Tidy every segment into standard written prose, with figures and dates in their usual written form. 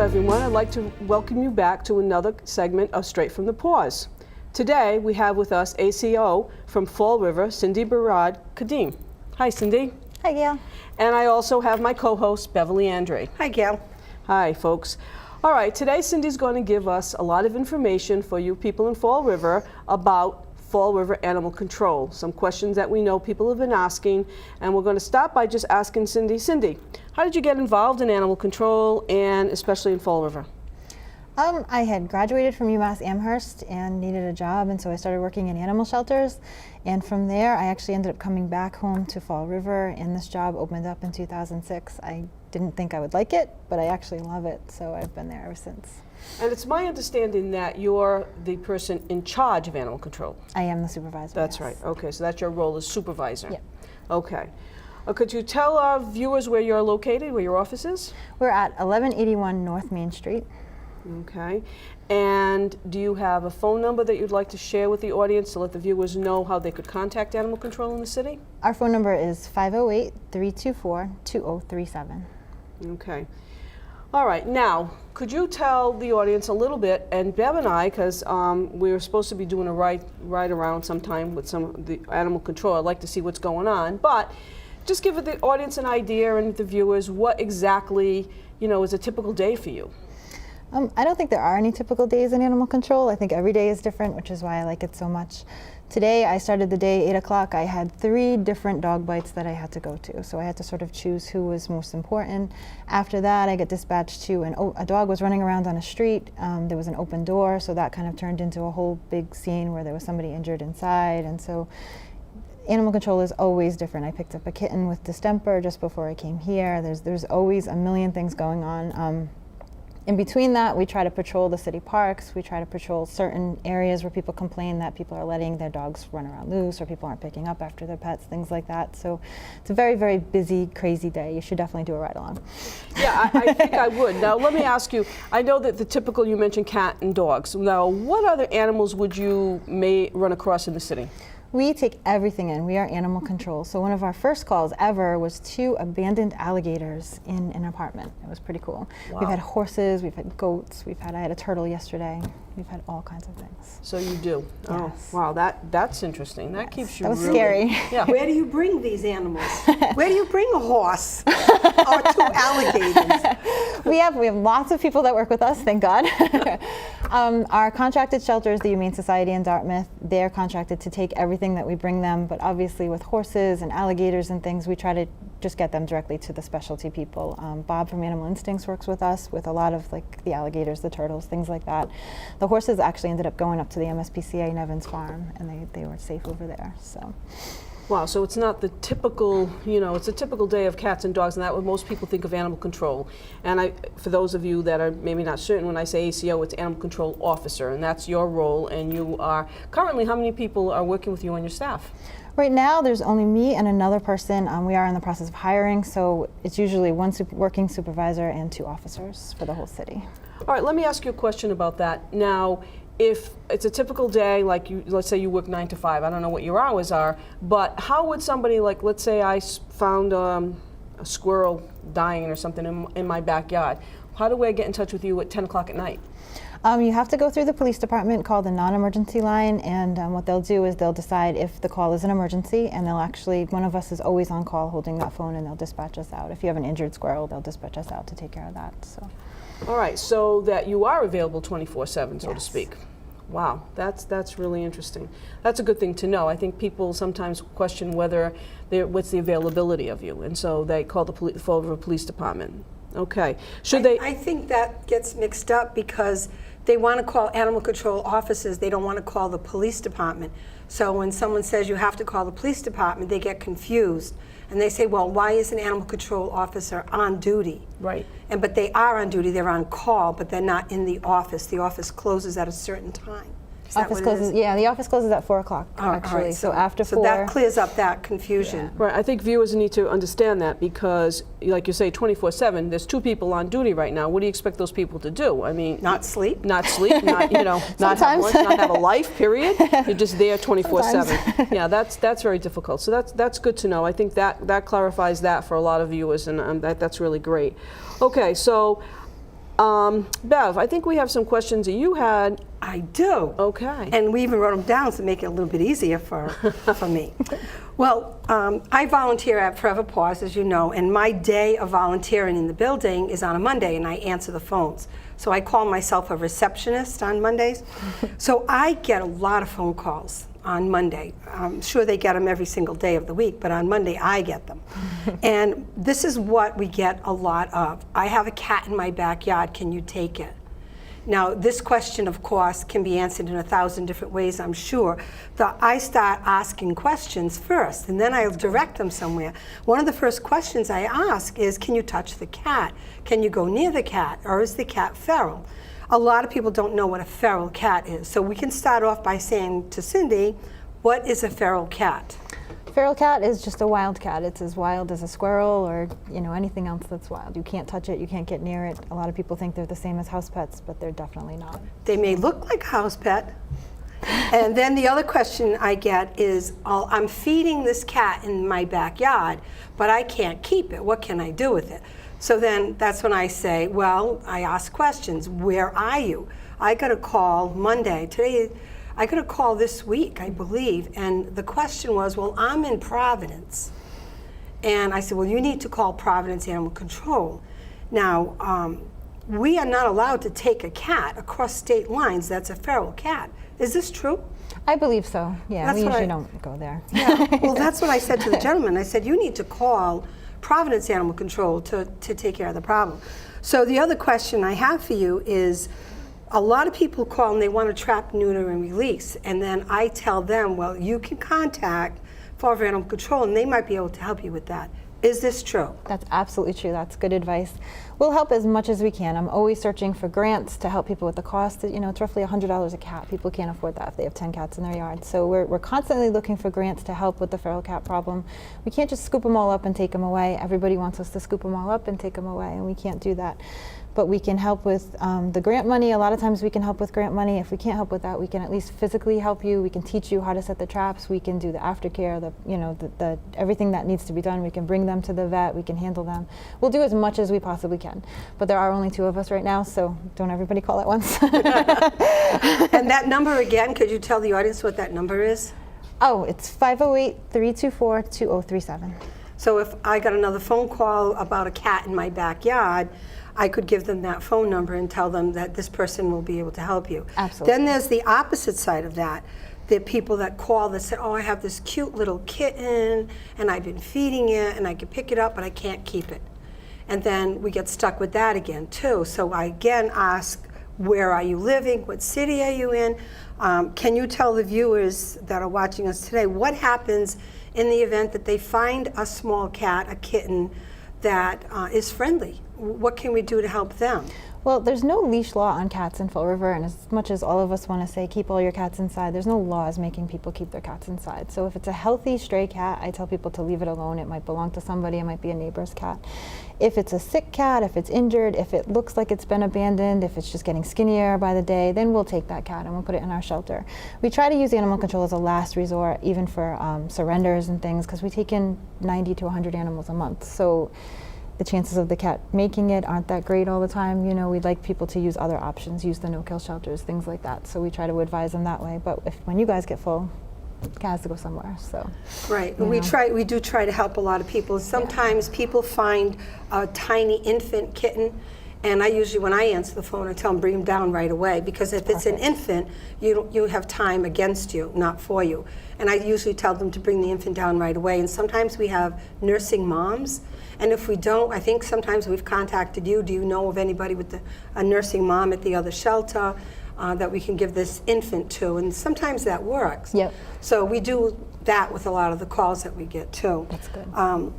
everyone. I'd like to welcome you back to another segment of Straight from the Paws. Today we have with us ACO from Fall River, Cindy Berard-Cadima. Hi, Cindy. Hi, Gail. And I also have my co-host, Beverly Andrade. Hi, Gail. Hi, folks. All right, today Cindy's going to give us a lot of information for you people in Fall River about Fall River animal control. Some questions that we know people have been asking, and we're going to start by just asking Cindy. Cindy, how did you get involved in animal control, and especially in Fall River? I had graduated from UMass Amherst and needed a job, and so I started working in animal shelters. And from there, I actually ended up coming back home to Fall River, and this job opened up in 2006. I didn't think I would like it, but I actually love it, so I've been there ever since. And it's my understanding that you're the person in charge of animal control. I am the supervisor. That's yes. right. Okay, so that's your role as supervisor. Yep. Okay. Could you tell our viewers where you're located, where your office is? We're at 1181 North Main Street. Okay. And do you have a phone number that you'd like to share with the audience to let the viewers know how they could contact animal control in the city? Our phone number is 508-324-2037. Okay. All right. Now, could you tell the audience a little bit, and Bev and I, because we were supposed to be doing a ride around sometime with some of the animal control. I'd like to see what's going on, but just give the audience an idea and the viewers what exactly, is a typical day for you. I don't think there are any typical days in animal control. I think every day is different, which is why I like it so much. Today, I started the day 8 o'clock. I had 3 different dog bites that I had to go to, so I had to sort of choose who was most important. After that, I got dispatched to a dog was running around on a street. There was an open door, so that kind of turned into a whole big scene where there was somebody injured inside, and so animal control is always different. I picked up a kitten with distemper just before I came here. There's always a million things going on. In between that, we try to patrol the city parks. We try to patrol certain areas where people complain that people are letting their dogs run around loose or people aren't picking up after their pets, things like that. So it's a very, very busy, crazy day. You should definitely do a ride along. Yeah, I think I would. Now, let me ask you, I know that the typical, you mentioned cat and dogs. Now, what other animals would you may run across in the city? We take everything in. We are animal control. So one of our first calls ever was 2 abandoned alligators in an apartment. It was pretty cool. Wow. We've had horses, we've had goats, I had a turtle yesterday. We've had all kinds of things. So you do? Yes. Oh, wow, that's interesting. That keeps you That was really scary. Yeah. Where do you bring these animals? Where do you bring a horse or 2 alligators? We have lots of people that work with us, thank God. Our contracted shelter is the Humane Society in Dartmouth. They're contracted to take everything that we bring them, but obviously with horses and alligators and things, we try to just get them directly to the specialty people. Bob from Animal Instincts works with us with a lot of like the alligators, the turtles, things like that. The horses actually ended up going up to the MSPCA in Evans Farm, and they were safe over there. So. Wow, so it's not the typical, it's a typical day of cats and dogs, and that's what most people think of animal control. And for those of you that are maybe not certain, when I say ACO, it's Animal Control Officer, and that's your role, and you are, currently, how many people are working with you on your staff? Right now, there's only me and another person. We are in the process of hiring, so it's usually 1 working supervisor and 2 officers for the whole city. All right, let me ask you a question about that. Now, if it's a typical day, like let's say you work 9 to 5, I don't know what your hours are, but how would somebody, like, let's say I found a squirrel dying or something in my backyard, how do I get in touch with you at 10 o'clock at night? You have to go through the police department, call the non-emergency line, and what they'll do is they'll decide if the call is an emergency, and they'll actually, one of us is always on call holding that phone, and they'll dispatch us out. If you have an injured squirrel, they'll dispatch us out to take care of that. So. All right, so that you are available 24/7, so to Yes. speak. Wow, that's really interesting. That's a good thing to know. I think people sometimes question what's the availability of you, and so they call the Fall River Police Department. Okay, I think that gets mixed up because they want to call animal control officers. They don't want to call the police department. So when someone says you have to call the police department, they get confused. And they say, well, why is an animal control officer on duty? Right. But they are on duty, they're on call, but they're not in the office. The office closes at a certain time. Is that Office what it closes. is? Yeah, the office closes at 4 o'clock All actually. right, so after 4. So that clears up that confusion. Right, I think viewers need to understand that because, like you say, 24/7, there's 2 people on duty right now. What do you expect those people to do? I mean, Not sleep. not sleep, not not have lunch, not have a life. Period. You're just there 24/7. Yeah, that's very difficult. So that's good to know. I think that clarifies that for a lot of viewers, and that's really great. Okay, so Bev, I think we have some questions that you had. I do. Okay. And we even wrote them down to make it a little bit easier for me. Well, I volunteer at Forever Paws, as you know, and my day of volunteering in the building is on a Monday, and I answer the phones. So I call myself a receptionist on Mondays. So I get a lot of phone calls on Monday. I'm sure they get them every single day of the week, but on Monday I get them. And this is what we get a lot of. I have a cat in my backyard, can you take it? Now, this question, of course, can be answered in 1,000 different ways, I'm sure. I start asking questions first, and then I'll direct them somewhere. One of the first questions I ask is, can you touch the cat? Can you go near the cat, or is the cat feral? A lot of people don't know what a feral cat is. So we can start off by saying to Cindy, what is a feral cat? Feral cat is just a wild cat. It's as wild as a squirrel or anything else that's wild. You can't touch it, you can't get near it. A lot of people think they're the same as house pets, but they're definitely not. They may look like a house pet. And then the other question I get is, I'm feeding this cat in my backyard, but I can't keep it. What can I do with it? So then that's when I say, well, I ask questions. Where are you? I got a call Monday. Today, I got a call this week, I believe, and the question was, well, I'm in Providence. And I said, well, you need to call Providence Animal Control. Now, we are not allowed to take a cat across state lines that's a feral cat. Is this true? I believe so, yeah. That's we what usually don't go there. Yeah. Well, that's what I said to the gentleman. I said, you need to call Providence Animal Control to take care of the problem. So the other question I have for you is, a lot of people call and they want to trap, neuter, and release. And then I tell them, well, you can contact Forever Animal Control and they might be able to help you with that. Is this true? That's absolutely true. That's good advice. We'll help as much as we can. I'm always searching for grants to help people with the cost. It's roughly $100 a cat. People can't afford that if they have 10 cats in their yard. So we're constantly looking for grants to help with the feral cat problem. We can't just scoop them all up and take them away. Everybody wants us to scoop them all up and take them away, and we can't do that. But we can help with the grant money. A lot of times we can help with grant money. If we can't help with that, we can at least physically help you. We can teach you how to set the traps. We can do the aftercare, the everything that needs to be done. We can bring them to the vet. We can handle them. We'll do as much as we possibly can. But there are only 2 of us right now, so don't everybody call at once. And that number again, could you tell the audience what that number is? Oh, it's 508-324-2037. So if I got another phone call about a cat in my backyard, I could give them that phone number and tell them that this person will be able to help you. Absolutely. Then there's the opposite side of that. The people that call that said, oh, I have this cute little kitten and I've been feeding it and I can pick it up but I can't keep it. And then we get stuck with that again too. So I again ask, where are you living? What city are you in? Can you tell the viewers that are watching us today what happens in the event that they find a small cat, a kitten, that is friendly? What can we do to help them? Well, there's no leash law on cats in Fall River, and as much as all of us want to say keep all your cats inside, there's no laws making people keep their cats inside. So if it's a healthy stray cat, I tell people to leave it alone. It might belong to somebody, it might be a neighbor's cat. If it's a sick cat, if it's injured, if it looks like it's been abandoned, if it's just getting skinnier by the day, then we'll take that cat and we'll put it in our shelter. We try to use animal control as a last resort, even for surrenders and things, because we take in 90 to 100 animals a month. So the chances of the cat making it aren't that great all the time. We'd like people to use other options, use the no-kill shelters, things like that. So we try to advise them that way. But when you guys get full, the cat has to go somewhere. So right, we do try to help a lot of people. Sometimes people find a tiny infant kitten, and I usually, when I answer the phone, I tell them bring them down right away, because if it's an infant, you have time against you, not for you. And I usually tell them to bring the infant down right away. And sometimes we have nursing moms. And if we don't, I think sometimes we've contacted you. Do you know of anybody with a nursing mom at the other shelter that we can give this infant to? And sometimes that works. Yep. So we do that with a lot of the calls that we get too. That's good.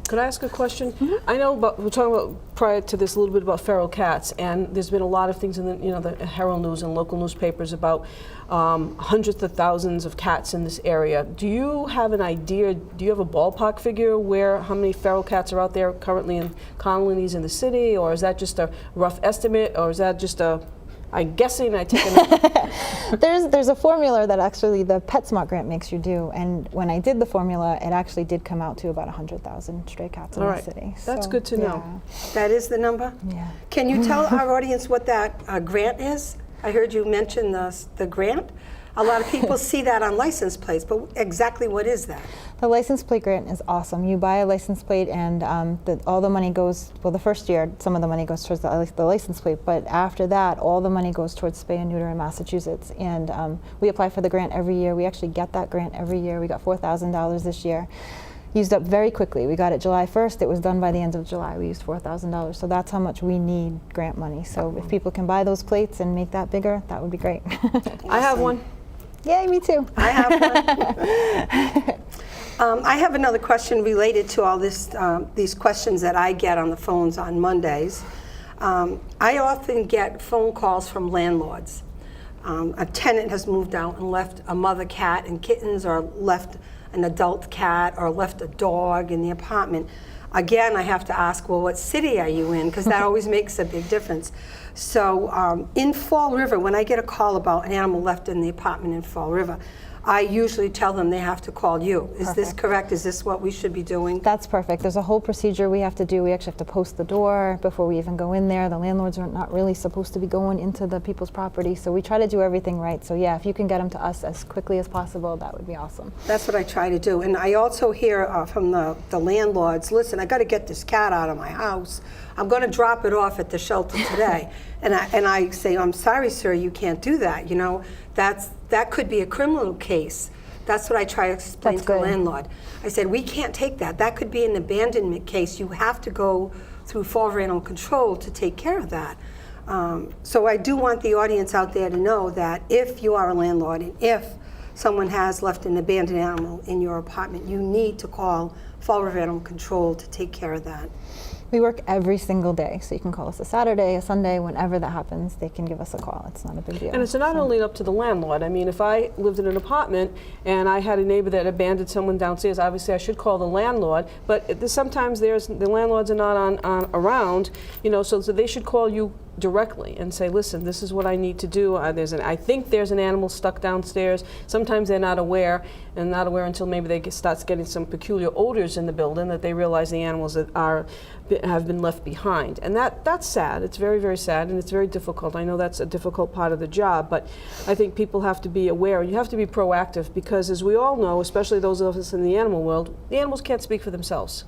Could I ask a question? Mm-hmm. I know we're talking about prior to this a little bit about feral cats, and there's been a lot of things in the Herald News and local newspapers about hundreds of thousands of cats in this area. Do you have an idea? Do you have a ballpark figure how many feral cats are out there currently in colonies in the city, or is that just a rough estimate, or is that just a I'm guessing I take enough. There's a formula that actually the PetSmart grant makes you do, and when I did the formula, it actually did come out to about 100,000 stray cats in All the right. city. That's So, good to know. yeah. That is the number? Yeah. Can you tell our audience what that grant is? I heard you mention the grant. A lot of people see that on license plates, but exactly what is that? The license plate grant is awesome. You buy a license plate, and all the money goes, well, the first year, some of the money goes towards the license plate, but after that, all the money goes towards spay and neuter in Massachusetts. And we apply for the grant every year. We actually get that grant every year. We got $4,000 this year. Used up very quickly. We got it July 1st. It was done by the end of July. We used $4,000. So that's how much we need grant money. So if people can buy those plates and make that bigger, that would be great. I have one. Yay, me too. I have one. I have another question related to all these questions that I get on the phones on Mondays. I often get phone calls from landlords. A tenant has moved out and left a mother cat and kittens, or left an adult cat, or left a dog in the apartment. Again, I have to ask, well, what city are you in? Because that always makes a big difference. So in Fall River, when I get a call about an animal left in the apartment in Fall River, I usually tell them they have to call you. Is this correct? Is this what we should be doing? That's perfect. There's a whole procedure we have to do. We actually have to post the door before we even go in there. The landlords are not really supposed to be going into the people's property, so we try to do everything right. So yeah, if you can get them to us as quickly as possible, that would be awesome. That's what I try to do. And I also hear from the landlords, listen, I got to get this cat out of my house. I'm going to drop it off at the shelter today. and I say, I'm sorry, sir, you can't do that. You know, that could be a criminal case. That's what I try to explain to the landlord. I said, we can't take that. That could be an abandonment case. You have to go through Fall River Animal Control to take care of that. So I do want the audience out there to know that if you are a landlord and if someone has left an abandoned animal in your apartment, you need to call Fall River Animal Control to take care of that. We work every single day, so you can call us a Saturday, a Sunday, whenever that happens, they can give us a call. It's not a big deal. And it's not only up to the landlord. I mean, if I lived in an apartment and I had a neighbor that abandoned someone downstairs, obviously I should call the landlord, but sometimes the landlords are not around, you know, so they should call you directly and say, listen, this is what I need to do. I think there's an animal stuck downstairs. Sometimes they're not aware, and not aware until maybe they starts getting some peculiar odors in the building that they realize the animals that have been left behind. And that's sad. It's very, very sad, and it's very difficult. I know that's a difficult part of the job, but I think people have to be aware. You have to be proactive because, as we all know, especially those of us in the animal world, the animals can't speak for themselves.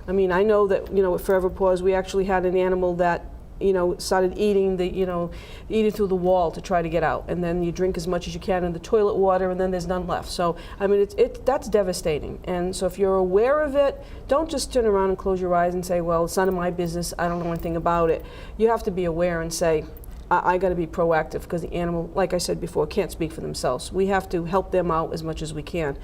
I mean, I know that, you know, at Forever Paws, we actually had an animal that, you know, started eating eating through the wall to try to get out, and then you drink as much as you can in the toilet water, and then there's none left. So I mean, that's devastating. And so if you're aware of it, don't just turn around and close your eyes and say, well, it's none of my business, I don't know anything about it. You have to be aware and say, I got to be proactive, because the animal, like I said before, can't speak for themselves. We have to help them out as much as we can.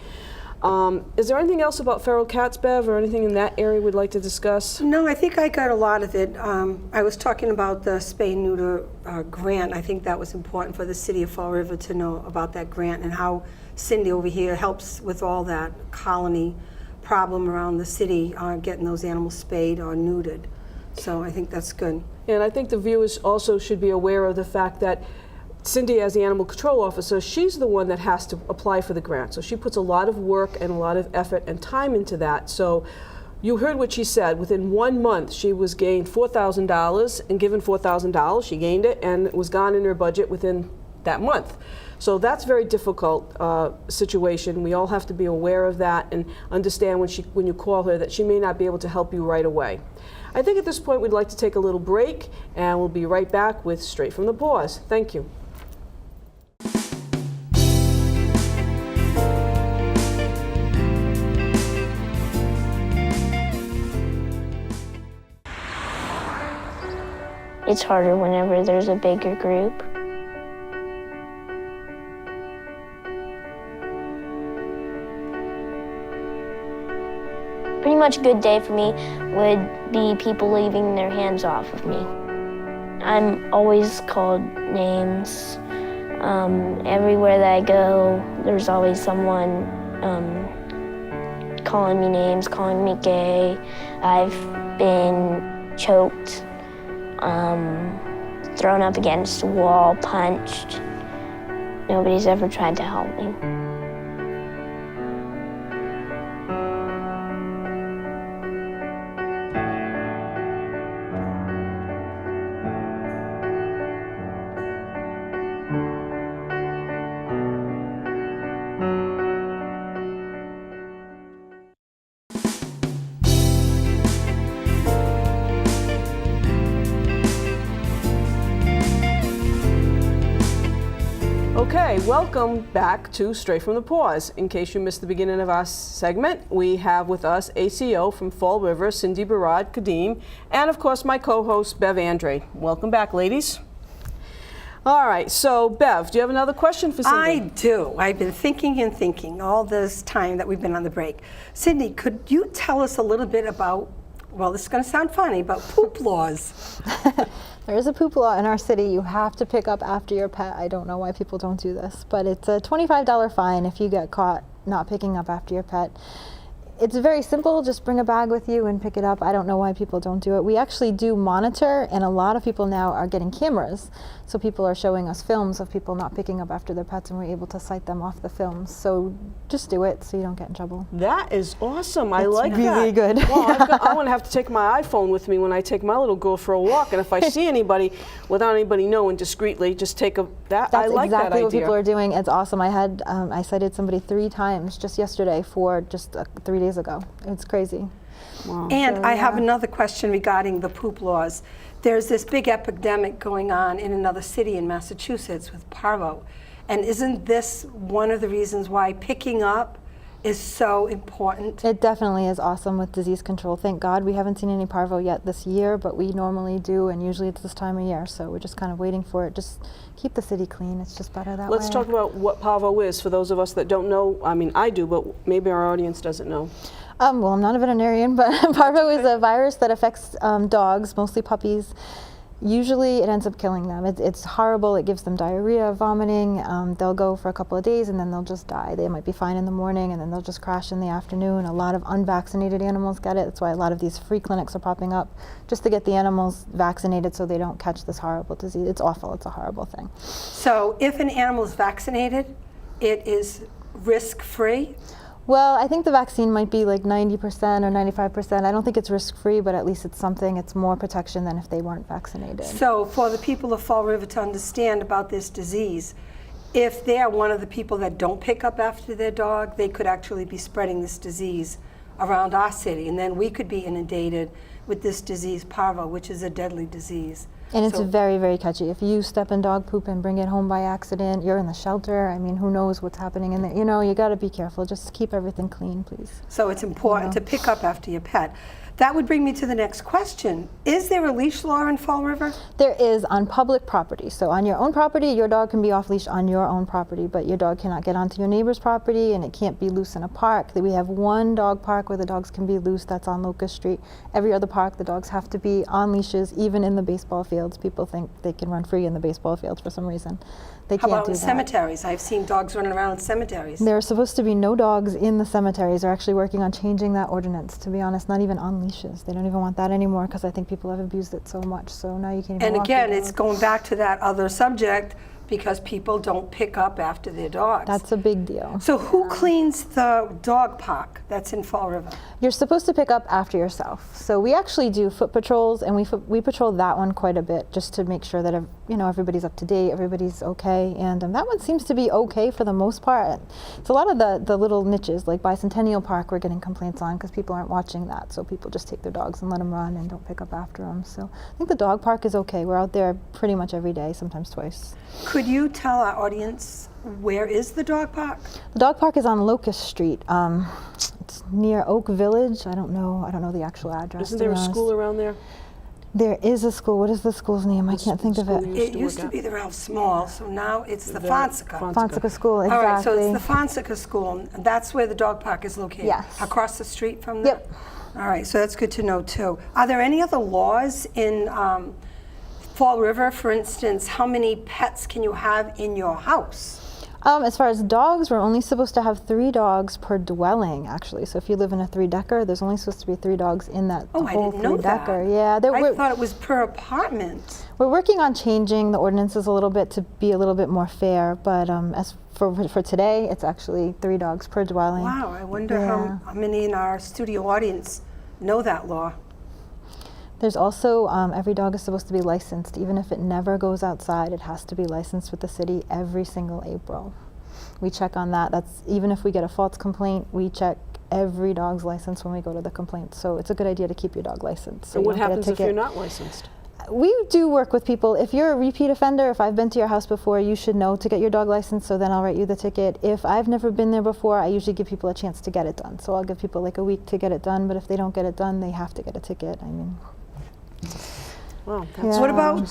Is there anything else about feral cats, Bev, or anything in that area we'd like to discuss? No, I think I got a lot of it. I was talking about the spay and neuter grant. I think that was important for the city of Fall River to know about that grant and how Cindy over here helps with all that colony problem around the city, getting those animals spayed or neutered. So I think that's good. And I think the viewers also should be aware of the fact that Cindy, as the animal control officer, she's the one that has to apply for the grant. So she puts a lot of work and a lot of effort and time into that. So you heard what she said. Within 1 month, she was gained $4,000 and given $4,000. She gained it, and it was gone in her budget within that month. So that's a very difficult situation. We all have to be aware of that and understand when you call her that she may not be able to help you right away. I think at this point we'd like to take a little break, and we'll be right back with Straight from the Paws. Thank you. It's harder whenever there's a bigger group. Pretty much a good day for me would be people leaving their hands off of me. I'm always called names. Everywhere that I go, there's always someone calling me names, calling me gay. I've been choked thrown up against a wall, punched. Nobody's ever tried to help me. Okay, welcome back to Straight from the Paws. In case you missed the beginning of our segment, we have with us ACO from Fall River, Cindy Berard-Cadima, and of course my co-host Bev Andrade. Welcome back, ladies. All right, so Bev, do you have another question for Cindy? I do. I've been thinking and thinking all this time that we've been on the break. Cindy, could you tell us a little bit about, well, this is going to sound funny, about poop laws? There is a poop law in our city. You have to pick up after your pet. I don't know why people don't do this, but it's a $25 fine if you get caught not picking up after your pet. It's very simple. Just bring a bag with you and pick it up. I don't know why people don't do it. We actually do monitor, and a lot of people now are getting cameras. So people are showing us films of people not picking up after their pets, and we're able to cite them off the films. So just do it so you don't get in trouble. That is awesome. I It's like really that. good. Well, I'm going to have to take my iPhone with me when I take my little girl for a walk. And if I see anybody, without anybody knowing, discreetly, just take a, that. That's I like that exactly idea. what people are doing. It's awesome. I cited somebody 3 times just yesterday for just 3 days ago. It's crazy. Wow. And So, I have yeah. another question regarding the poop laws. There's this big epidemic going on in another city in Massachusetts with parvo. And isn't this one of the reasons why picking up is so important? It definitely is awesome with disease control. Thank God we haven't seen any parvo yet this year, but we normally do, and usually it's this time of year, so we're just kind of waiting for it. Just keep the city clean. It's just better that way. Let's talk about what parvo is for those of us that don't know. I mean, I do, but maybe our audience doesn't know. Well, I'm not a veterinarian, but parvo is a virus that affects dogs, mostly puppies. Usually it ends up killing them. It's horrible. It gives them diarrhea, vomiting. They'll go for a couple of days and then they'll just die. They might be fine in the morning and then they'll just crash in the afternoon. A lot of unvaccinated animals get it. That's why a lot of these free clinics are popping up, just to get the animals vaccinated so they don't catch this horrible disease. It's awful. It's a horrible thing. So if an animal is vaccinated, it is risk-free? Well, I think the vaccine might be like 90% or 95%. I don't think it's risk-free, but at least it's something. It's more protection than if they weren't vaccinated. So for the people of Fall River to understand about this disease, if they are one of the people that don't pick up after their dog, they could actually be spreading this disease around our city, and then we could be inundated with this disease, parvo, which is a deadly disease. And it's So- very, very catchy. If you step in dog poop and bring it home by accident, you're in the shelter. I mean, who knows what's happening in there? You know, you got to be careful. Just keep everything clean, please. So it's important to pick up after your pet. That would bring me to the next question. Is there a leash law in Fall River? There is on public property. So on your own property, your dog can be off leash on your own property, but your dog cannot get onto your neighbor's property, and it can't be loose in a park. We have one dog park where the dogs can be loose. That's on Locust Street. Every other park, the dogs have to be on leashes, even in the baseball fields. People think they can run free in the baseball fields for some reason. They How can't about do in that. cemeteries? I've seen dogs running around in cemeteries. There are supposed to be no dogs in the cemeteries. They're actually working on changing that ordinance, to be honest, not even on leashes. They don't even want that anymore because I think people have abused it so much. So now you can't even And walk your again, it's dog. going back to that other subject because people don't pick up after their dogs. That's a big deal. So who cleans the dog park that's in Fall River? You're supposed to pick up after yourself. So we actually do foot patrols, and we patrol that one quite a bit just to make sure that everybody's up to date, everybody's okay, and that one seems to be okay for the most part. It's a lot of the little niches, like Bicentennial Park, we're getting complaints on because people aren't watching that, so people just take their dogs and let them run and don't pick up after them. So I think the dog park is okay. We're out there pretty much every day, sometimes twice. Could you tell our audience where is the dog park? The dog park is on Locust Street. It's near Oak Village. I don't know the actual address. Isn't to there be a honest. school around there? There is a school. What is the school's name? I can't think of school it. you It to used work to at? be the Ralph Small, so now it's the The Fonseca. Fonseca School, exactly. All right, so it's the Fonseca School, and that's where the dog park is located? Yes. Across the street from there? Yep. All right, so that's good to know, too. Are there any other laws in Fall River? For instance, how many pets can you have in your house? As far as dogs, we're only supposed to have 3 dogs per dwelling, actually. So if you live in a 3-decker, there's only supposed to be 3 dogs in that Oh, I whole didn't know 3-decker. that. Yeah, I thought it was per apartment. we're working on changing the ordinances a little bit to be a little bit more fair. But as for today, it's actually 3 dogs per dwelling. Wow, I wonder Yeah. how many in our studio audience know that law. There's also, every dog is supposed to be licensed. Even if it never goes outside, it has to be licensed with the city every single April. We check on that. That's even if we get a false complaint, we check every dog's license when we go to the complaint. So it's a good idea to keep your dog licensed. So And you what don't get a happens if ticket. you're not licensed? We do work with people. If you're a repeat offender, if I've been to your house before, you should know to get your dog licensed, so then I'll write you the ticket. If I've never been there before, I usually give people a chance to get it done. So I'll give people like a week to get it done, but if they don't get it done, they have to get a ticket. I mean, Wow, that's What Yeah. about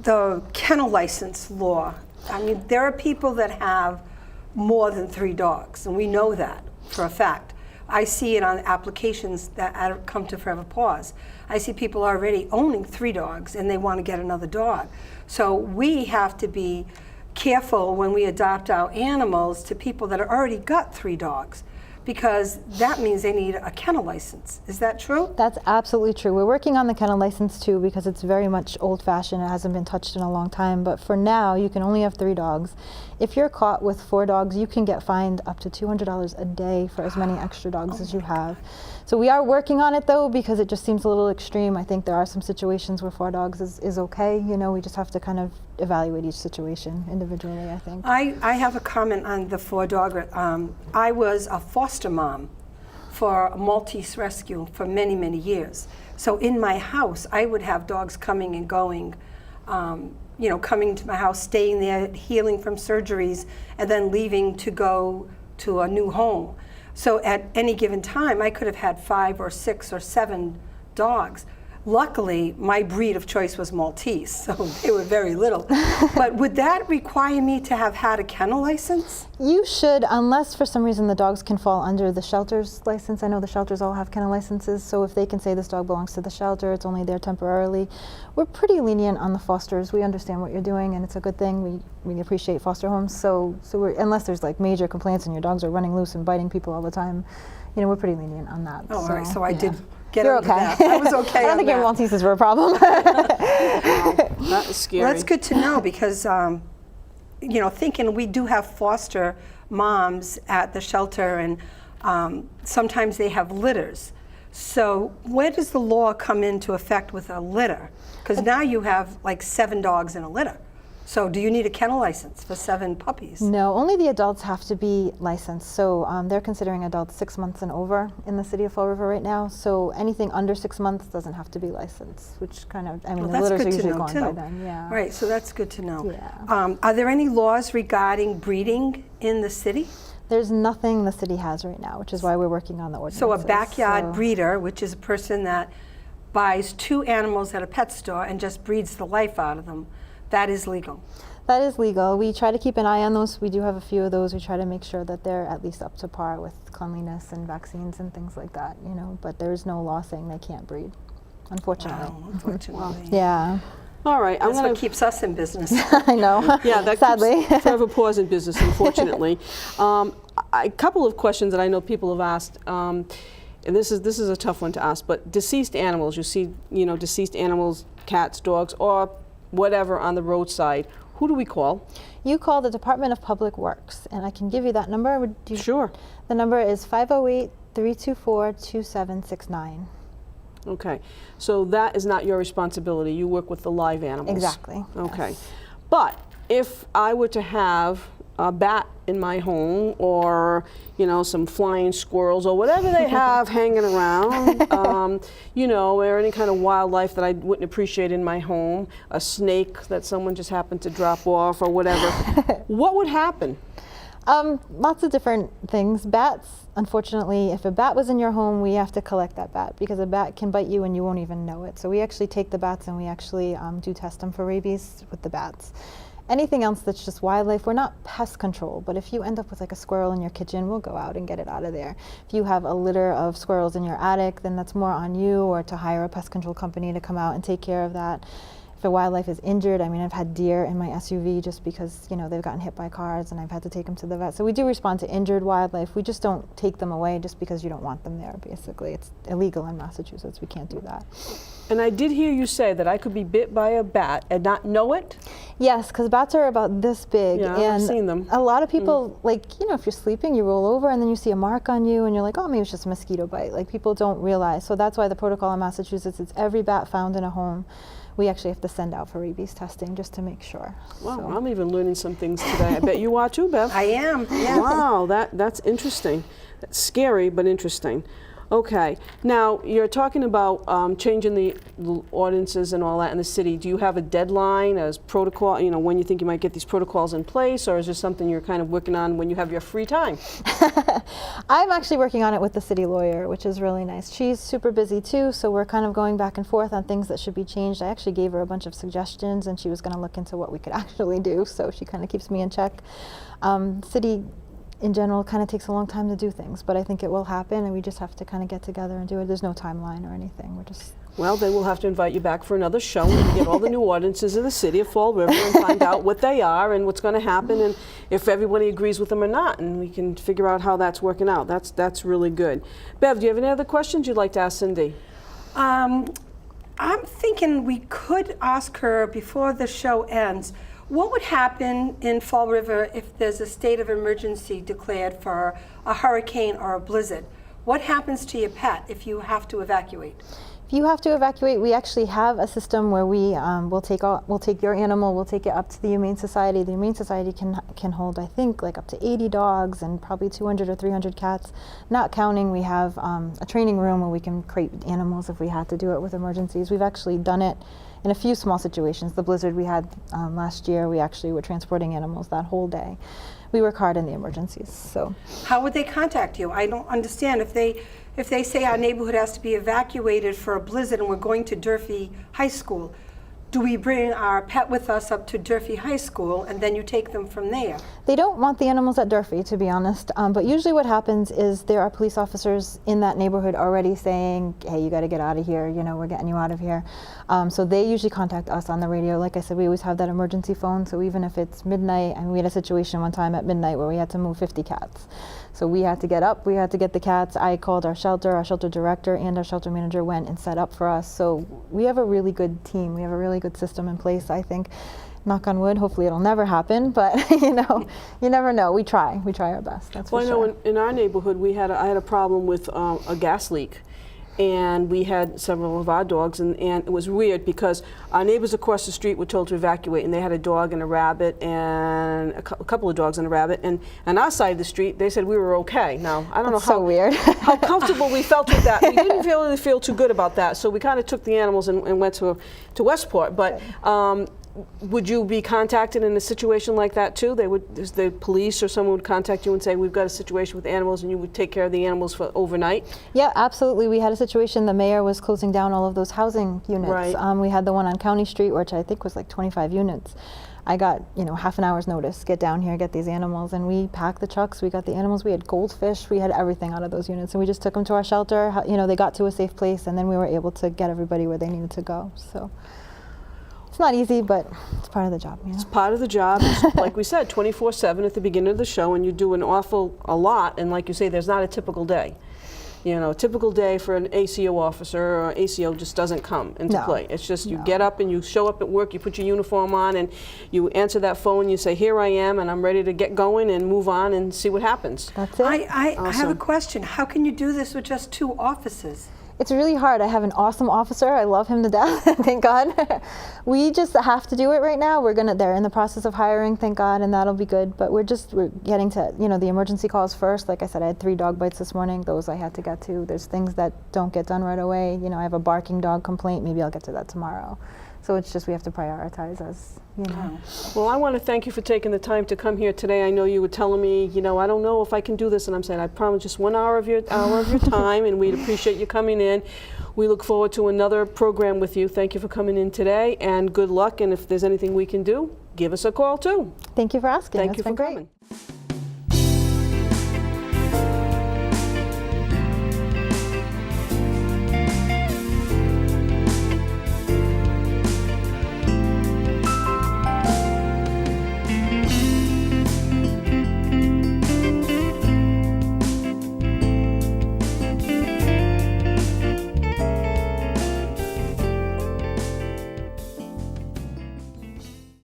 the kennel license law? I mean, there are people that have more than 3 dogs, and we know that for a fact. I see it on applications that come to Forever Paws. I see people already owning 3 dogs, and they want to get another dog. So we have to be careful when we adopt our animals to people that have already got 3 dogs, because that means they need a kennel license. Is that true? that's absolutely true. We're working on the kennel license too because it's very much old-fashioned. It hasn't been touched in a long time. But for now, you can only have 3 dogs. If you're caught with 4 dogs, you can get fined up to $200 a day for as many extra dogs as you have. So we are working on it though because it just seems a little extreme. I think there are some situations where 4 dogs is okay. You know, we just have to kind of evaluate each situation individually, I think. I have a comment on the 4-dog. I was a foster mom for a Maltese rescue for many, many years. So in my house, I would have dogs coming and going, coming to my house, staying there, healing from surgeries, and then leaving to go to a new home. So at any given time, I could have had 5 or 6 or 7 dogs. Luckily, my breed of choice was Maltese, so they were very little. But would that require me to have had a kennel license? You should, unless for some reason the dogs can fall under the shelter's license. I know the shelters all have kennel licenses, so if they can say this dog belongs to the shelter, it's only there temporarily. We're pretty lenient on the fosters. We understand what you're doing, and it's a good thing. We appreciate foster homes, so unless there's like major complaints and your dogs are running loose and biting people all the time, we're pretty lenient on that. Oh, all right, so I did get You're into okay. that. I was okay I don't on think your that. Malteses were a problem. That is scary. Well, that's good to know because, thinking we do have foster moms at the shelter, and sometimes they have litters. So where does the law come into effect with a litter? Because now you have like 7 dogs in a litter. So do you need a kennel license for 7 puppies? No, only the adults have to be licensed. So they're considering adults 6 months and over in the city of Fall River right now. So anything under 6 months doesn't have to be licensed, which kind of, Well, the that's litters are good to usually know gone too. by then. Yeah. Right, so that's good to know. Yeah. Are there any laws regarding breeding in the city? There's nothing the city has right now, which is why we're working on the ordinances. So a backyard So- breeder, which is a person that buys 2 animals at a pet store and just breeds the life out of them, that is legal. That is legal. We try to keep an eye on those. We do have a few of those. We try to make sure that they're at least up to par with cleanliness and vaccines and things like that, but there's no law saying they can't breed, unfortunately. Wow, unfortunately. Yeah, All right, I'm That's going what keeps us in business. I know. Yeah, that sadly. keeps Forever Paws in business, unfortunately. A couple of questions that I know people have asked, and this is a tough one to ask, but deceased animals, you see, deceased animals, cats, dogs, or whatever on the roadside, who do we call? You call the Department of Public Works, and I can give you that number. Would you? Sure. The number is 508-324-2769. Okay, so that is not your responsibility. You work with the live animals. Exactly. Okay. yes. But if I were to have a bat in my home, or some flying squirrels, or whatever they have hanging around, or any kind of wildlife that I wouldn't appreciate in my home, a snake that someone just happened to drop off or whatever, what would happen? Lots of different things. Bats, unfortunately, if a bat was in your home, we have to collect that bat because a bat can bite you and you won't even know it. So we actually take the bats and we actually do test them for rabies with the bats. Anything else that's just wildlife, we're not pest control, but if you end up with like a squirrel in your kitchen, we'll go out and get it out of there. If you have a litter of squirrels in your attic, then that's more on you, or to hire a pest control company to come out and take care of that. if a wildlife is injured, I mean, I've had deer in my SUV just because, you know, they've gotten hit by cars and I've had to take them to the vet. So we do respond to injured wildlife. We just don't take them away just because you don't want them there, basically. It's illegal in Massachusetts. We can't do that. And I did hear you say that I could be bit by a bat and not know it? Yes, because bats are about this big. Yeah, and I've seen them. A lot of people, like, you know, if you're sleeping, you roll over and then you see a mark on you and you're like, oh, maybe it's just a mosquito bite. Like, people don't realize. So that's why the protocol in Massachusetts is every bat found in a home, we actually have to send out for rabies testing just to make sure. Wow, So. I'm even learning some things today. I bet you are too, Bev. I am, yeah. Wow, that's interesting. That's scary, but interesting. Okay, now you're talking about changing the ordinances and all that in the city. Do you have a deadline as protocol, you know, when you think you might get these protocols in place, or is this something you're kind of working on when you have your free time? I'm actually working on it with the city lawyer, which is really nice. She's super busy too, so we're kind of going back and forth on things that should be changed. I actually gave her a bunch of suggestions and she was going to look into what we could actually do, so she kind of keeps me in check. City in general kind of takes a long time to do things, but I think it will happen and we just have to kind of get together and do it. There's no timeline or anything. We're just... Well, then we'll have to invite you back for another show and get all the new ordinances of the city of Fall River and find out what they are and what's going to happen and if everybody agrees with them or not, and we can figure out how that's working out. That's really good. Bev, do you have any other questions you'd like to ask Cindy? I'm thinking we could ask her before the show ends, what would happen in Fall River if there's a state of emergency declared for a hurricane or a blizzard? What happens to your pet if you have to evacuate? If you have to evacuate, we actually have a system where we will take your animal, we'll take it up to the Humane Society. The Humane Society can hold, I think, like up to 80 dogs and probably 200 or 300 cats. Not counting, we have a training room where we can crate animals if we had to do it with emergencies. We've actually done it in a few small situations. The blizzard we had last year, we actually were transporting animals that whole day. We work hard in the emergencies. So, how would they contact you? I don't understand. If they say our neighborhood has to be evacuated for a blizzard and we're going to Durfee High School, do we bring our pet with us up to Durfee High School and then you take them from there? They don't want the animals at Durfee, to be honest, but usually what happens is there are police officers in that neighborhood already saying, hey, you got to get out of here, you know, we're getting you out of here. So they usually contact us on the radio. Like I said, we always have that emergency phone, so even if it's midnight, and we had a situation one time at midnight where we had to move 50 cats. So we had to get up, we had to get the cats. I called our shelter director and our shelter manager went and set up for us. So we have a really good team. We have a really good system in place, I think. Knock on wood, hopefully it'll never happen, but you know, you never know. We try our best, that's for sure. Well, I know in our neighborhood I had a problem with a gas leak. And we had several of our dogs, and it was weird because our neighbors across the street were told to evacuate, and they had a dog and a rabbit, and a couple of dogs and a rabbit, and on our side of the street, they said we were okay. Now, I don't know how weird. how comfortable we felt with that. We didn't really feel too good about that, so we kind of took the animals and went to Westport, but would you be contacted in a situation like that too? The police or someone would contact you and say, we've got a situation with animals, and you would take care of the animals for overnight? Yeah, absolutely. We had a situation, the mayor was closing down all of those housing units. Right. We had the one on County Street, which I think was like 25 units. I got, you know, half an hour's notice, get down here, get these animals, and we packed the trucks, we got the animals, we had goldfish, we had everything out of those units, and we just took them to our shelter. You know, they got to a safe place, and then we were able to get everybody where they needed to go. So. It's not easy, but it's part of the job. You know? It's part of the job. Like we said, 24/7 at the beginning of the show, and you do a lot, and like you say, there's not a typical day. You know, a typical day for an ACO officer or ACO just doesn't come into play. It's just you get up and you show up at work, you put your uniform on, and you answer that phone, you say, here I am, and I'm ready to get going and move on and see what happens. That's it. I have a question. How can you do this with just 2 officers? It's really hard. I have an awesome officer. I love him to death. Thank God. We just have to do it right now. They're in the process of hiring, thank God, and that'll be good. But we're getting to, you know, the emergency calls first. Like I said, I had 3 dog bites this morning. Those I had to get to. There's things that don't get done right away. You know, I have a barking dog complaint. Maybe I'll get to that tomorrow. So it's just we have to prioritize as, you know. Well, I want to thank you for taking the time to come here today. I know you were telling me, you know, I don't know if I can do this, and I'm saying I promise just 1 hour of your time, and we'd appreciate you coming in. We look forward to another program with you. Thank you for coming in today, and good luck. And if there's anything we can do, give us a call too. Thank you for asking. Thank you It's been for great. coming.